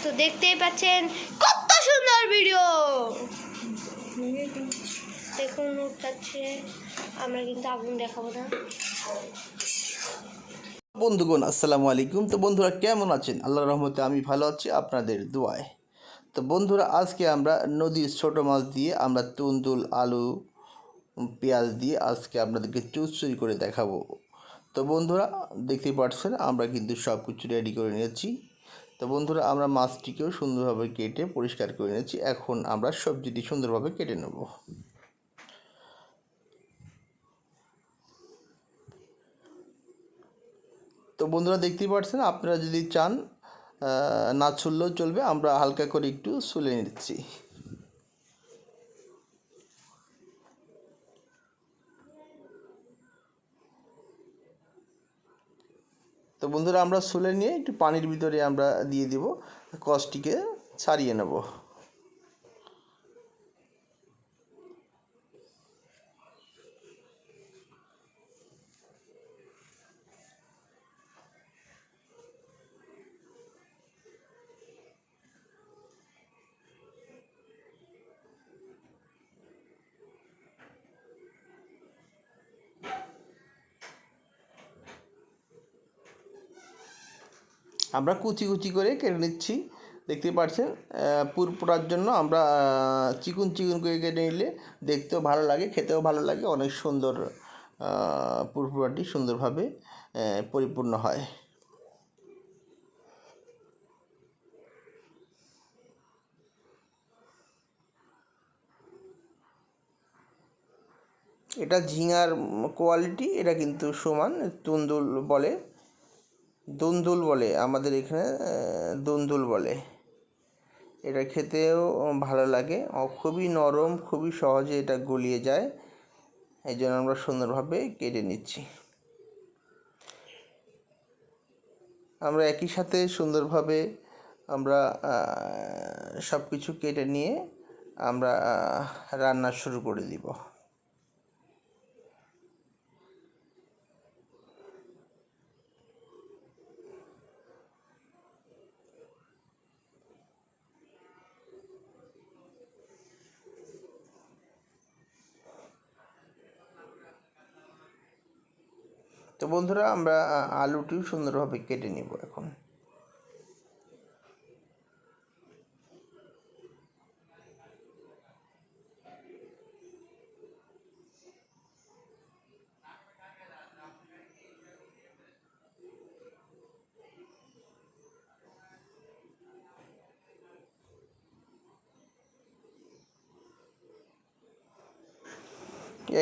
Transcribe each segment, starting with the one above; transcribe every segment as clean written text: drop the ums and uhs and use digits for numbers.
তো দেখতেই পাচ্ছেন কত সুন্দর ভিডিও। দেখুন উঠাচ্ছে, আমরা কিন্তু আগুন দেখাবো না। বন্ধুগণ আসসালামু আলাইকুম। তো বন্ধুরা কেমন আছেন? আল্লাহর রহমতে আমি ভালো আছি, আপনাদের দোয়ায়। তো বন্ধুরা আজকে আমরা নদীর ছোট মাছ দিয়ে আমরা তুন্দুল, আলু, পেঁয়াজ দিয়ে আজকে আপনাদেরকে চুচুরি করে দেখাবো। তো বন্ধুরা দেখতেই পাচ্ছেন আমরা কিন্তু সব কিছু রেডি করে নিয়েছি। তো বন্ধুরা আমরা মাছটিকেও সুন্দরভাবে কেটে পরিষ্কার করে নিয়েছি। এখন আমরা সবজিটি সুন্দরভাবে কেটে নেব। তো বন্ধুরা দেখতেই পাচ্ছেন, আপনারা যদি চান না ছুললেও চলবে, আমরা হালকা করে একটু ছুলে নিচ্ছি। তো বন্ধুরা আমরা ছুলে নিয়ে একটু পানির ভিতরে আমরা দিয়ে দিব, কষটিকে ছাড়িয়ে নেব। আমরা কুচি কুচি করে কেটে নিচ্ছি। দেখতে পাচ্ছেন পুর পোড়ার জন্য আমরা চিকুন চিকুন করে কেটে নিলে দেখতেও ভালো লাগে, খেতেও ভালো লাগে, অনেক সুন্দর পুর পোড়াটি সুন্দরভাবে পরিপূর্ণ হয়। এটা ঝিঙার কোয়ালিটি, এটা কিন্তু সমান তুন্দুল বলে, দুন্দুল বলে আমাদের এখানে, দুন্দুল বলে। এটা খেতেও ভালো লাগে, খুবই নরম, খুবই সহজে এটা গলিয়ে যায়। এই জন্য আমরা সুন্দরভাবে কেটে নিচ্ছি। আমরা একই সাথে সুন্দরভাবে আমরা সব কিছু কেটে নিয়ে আমরা রান্না শুরু করে দিব। তো বন্ধুরা আমরা আলুটিও সুন্দরভাবে কেটে নিব এখন।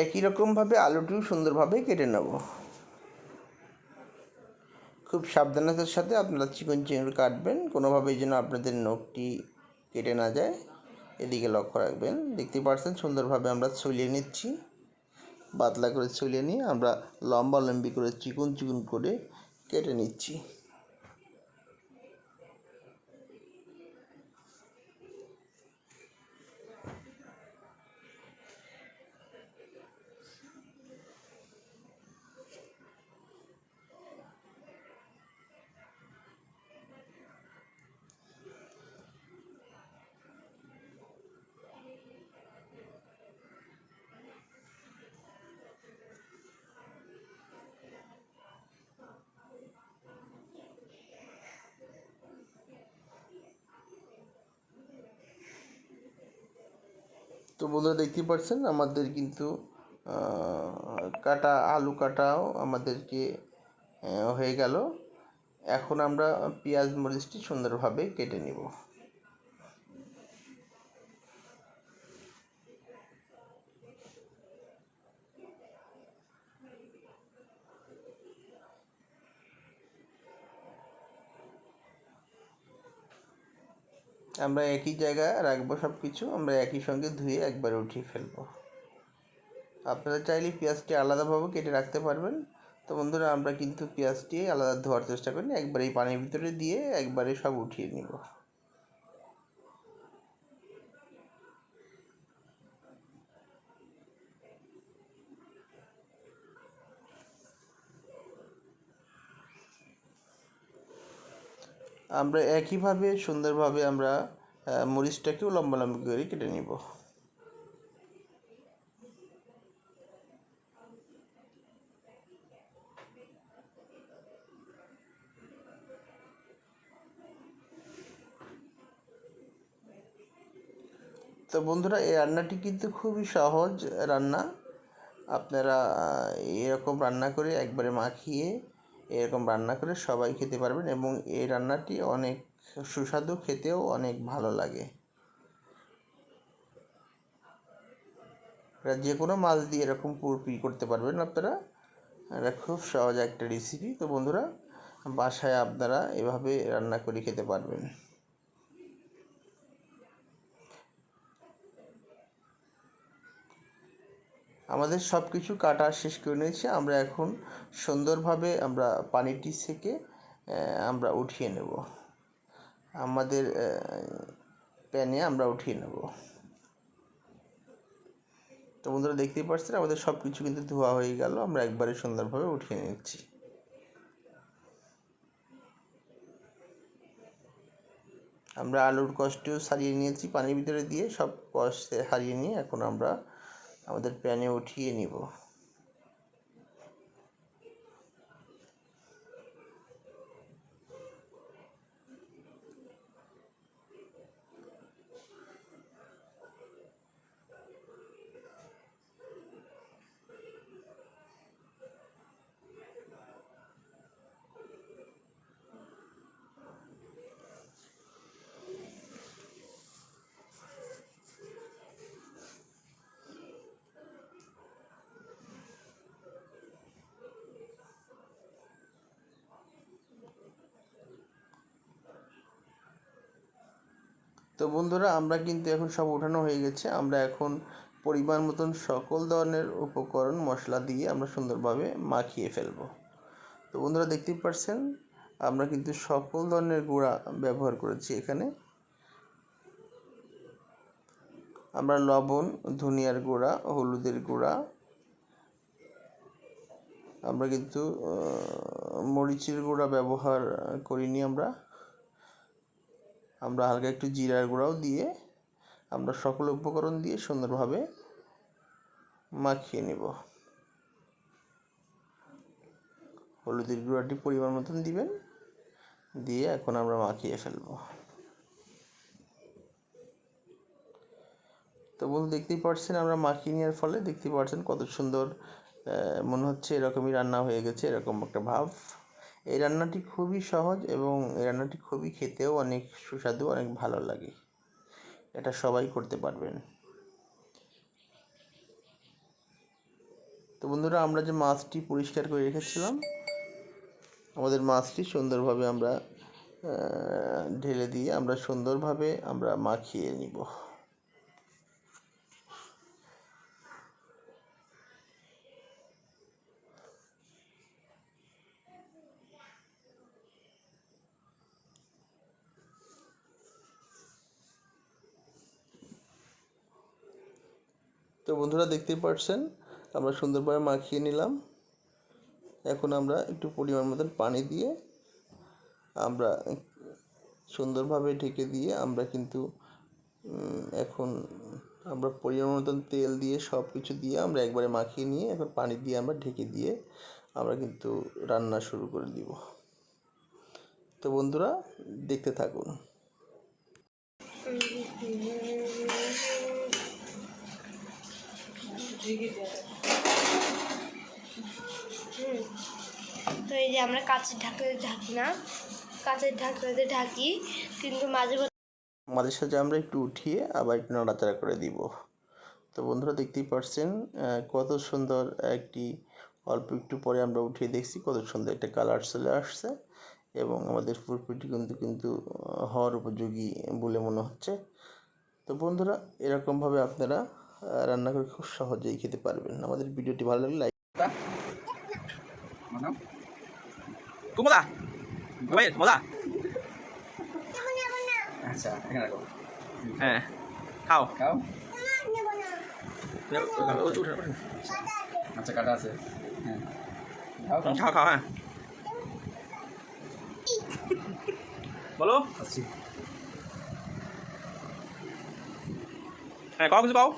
একই রকমভাবে আলুটিও সুন্দরভাবে কেটে নেব। খুব সাবধানতার সাথে আপনারা চিকন চিকন কাটবেন, কোনোভাবেই যেন আপনাদের নখটি কেটে না যায়, এদিকে লক্ষ্য রাখবেন। দেখতে পাচ্ছেন সুন্দরভাবে আমরা ছুলিয়ে নিচ্ছি, পাতলা করে ছুলিয়ে নিয়ে আমরা লম্বা লম্বি করে চিকন চিকন করে কেটে নিচ্ছি। তো বন্ধুরা দেখতেই পাচ্ছেন আমাদের কিন্তু আলু কাটাও আমাদেরকে হয়ে গেল। এখন আমরা পেঁয়াজ মরিচটি সুন্দরভাবে কেটে নিব। আমরা একই জায়গায় রাখবো, সব কিছু আমরা একই সঙ্গে ধুয়ে একবারে উঠিয়ে ফেলবো। আপনারা চাইলে পেঁয়াজটি আলাদাভাবে কেটে রাখতে পারবেন। তো বন্ধুরা আমরা কিন্তু পেঁয়াজটি আলাদা ধোয়ার চেষ্টা করি, একবারে এই পানির ভিতরে দিয়ে একবারে সব উঠিয়ে নিব। আমরা একইভাবে সুন্দরভাবে আমরা মরিচটাকেও লম্বা লম্বা করে কেটে নিব। তো বন্ধুরা, এই রান্নাটি কিন্তু খুবই সহজ রান্না। আপনারা এরকম রান্না করে একবারে মাখিয়ে এরকম রান্না করে সবাই খেতে পারবেন, এবং এই রান্নাটি অনেক সুস্বাদু, খেতেও অনেক ভালো লাগে। যে কোনো মাছ দিয়ে এরকম পুরপি করতে পারবেন আপনারা। এটা খুব সহজ একটা রেসিপি। তো বন্ধুরা, বাসায় আপনারা এভাবে রান্না করে খেতে পারবেন। আমাদের সব কিছু কাটা শেষ করে নিয়েছি। আমরা এখন সুন্দরভাবে আমরা পানিটি সেকে আমরা উঠিয়ে নেব, আমাদের প্যানে আমরা উঠিয়ে নেব। তো বন্ধুরা, দেখতেই পাচ্ছেন আমাদের সব কিছু কিন্তু ধোয়া হয়ে গেল। আমরা একবারে সুন্দরভাবে উঠিয়ে নিচ্ছি। আমরা আলুর কষটিও সারিয়ে নিয়েছি, পানির ভিতরে দিয়ে সব কষ হারিয়ে নিয়ে এখন আমরা আমাদের প্যানে উঠিয়ে নিব। তো বন্ধুরা, আমরা কিন্তু এখন সব উঠানো হয়ে গেছে। আমরা এখন পরিমাণ মতন সকল ধরনের উপকরণ মশলা দিয়ে আমরা সুন্দরভাবে মাখিয়ে ফেলব। তো বন্ধুরা, দেখতেই পাচ্ছেন আমরা কিন্তু সকল ধরনের গুঁড়া ব্যবহার করেছি এখানে। আমরা লবণ, ধনিয়ার গুঁড়া, হলুদের গুঁড়া, আমরা কিন্তু মরিচের গুঁড়া ব্যবহার করিনি। আমরা হালকা একটু জিরার গুঁড়াও দিয়ে আমরা সকল উপকরণ দিয়ে সুন্দরভাবে মাখিয়ে নেব। হলুদের গুঁড়াটি পরিমাণ মতন দিবেন, দিয়ে এখন আমরা মাখিয়ে ফেলব। তো বন্ধু, দেখতেই পাচ্ছেন আমরা মাখিয়ে নেওয়ার ফলে দেখতেই পাচ্ছেন কত সুন্দর মনে হচ্ছে, এরকমই রান্না হয়ে গেছে, এরকম একটা ভাব। এই রান্নাটি খুবই সহজ এবং এই রান্নাটি খুবই খেতেও অনেক সুস্বাদু, অনেক ভালো লাগে। এটা সবাই করতে পারবেন। তো বন্ধুরা, আমরা যে মাছটি পরিষ্কার করে রেখেছিলাম, আমাদের মাছটি সুন্দরভাবে আমরা ঢেলে দিয়ে আমরা সুন্দরভাবে আমরা মাখিয়ে নিব। তো বন্ধুরা, দেখতেই পাচ্ছেন আমরা সুন্দরভাবে মাখিয়ে নিলাম। এখন আমরা একটু পরিমাণ মতন পানি দিয়ে আমরা সুন্দরভাবে ঢেকে দিয়ে আমরা কিন্তু এখন আমরা পরিমাণ মতন তেল দিয়ে সব কিছু দিয়ে আমরা একবারে মাখিয়ে নিয়ে এখন পানি দিয়ে আমরা ঢেকে দিয়ে আমরা কিন্তু রান্না শুরু করে দিব। তো বন্ধুরা, দেখতে থাকুন। তো এই যে আমরা কাঁচের ঢাকনাতে ঢাকি না, কাঁচের ঢাকনাতে ঢাকি, কিন্তু মাঝে সাথে আমরা একটু উঠিয়ে আবার একটু নাড়াচাড়া করে দিব। তো বন্ধুরা, দেখতেই পাচ্ছেন কত সুন্দর একটি, অল্প একটু পরে আমরা উঠিয়ে দেখছি কত সুন্দর একটা কালার চলে আসছে, এবং আমাদের পুরপিটি কিন্তু হওয়ার উপযোগী বলে মনে হচ্ছে। তো বন্ধুরা, এরকমভাবে আপনারা রান্না করে খুব সহজেই খেতে পারবেন। আমাদের ভিডিওটি ভালো লাগলে লাইক কুমলা ভাই মজা। আচ্ছা, এখানে রাখো। হ্যাঁ, খাও খাও। আচ্ছা, কাটা আছে। হ্যাঁ, খাও খাও খাও। হ্যাঁ, বলো আসছি। হ্যাঁ, কাও কিছু কাও